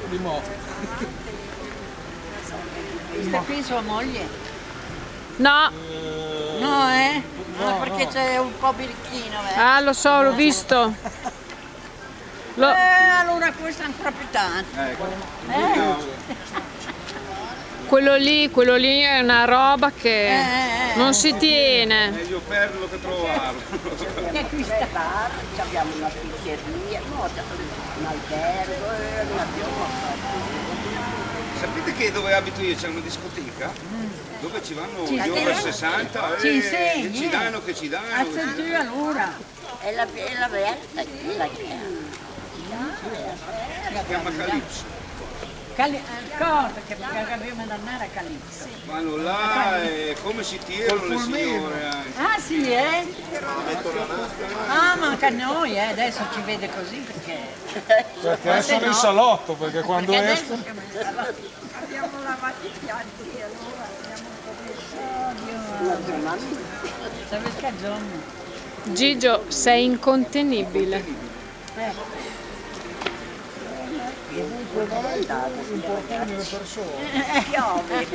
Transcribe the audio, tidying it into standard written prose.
Di mo'. Questa qui sua moglie? No, No, No, perché c'è un po' birichino, ah lo so, l'ho visto. allora questo è ancora più tanto. Quello lì è una roba che non si tiene. Meglio perderlo che trovarlo. E qui sta bar, abbiamo una pizzeria, un albergo, Sapete che dove abito io c'è una discoteca? Dove ci vanno gli over 60 ci e insegni, ci danno, che ci danno. a sentire allora. È la verta, quella che è. Si chiama Calypso. Cosa che abbiamo da andare a Calypso? Vanno là e come si tirano le signore anche. Ah sì, Ah, manca a noi, adesso ci vede così perché... Perché adesso sono in salotto, perché quando esco... Abbiamo lavato i piatti e allora abbiamo un po' di... Sabe scagione. Gigio, sei incontenibile. Dovunque vai, importuni le persone. Piove.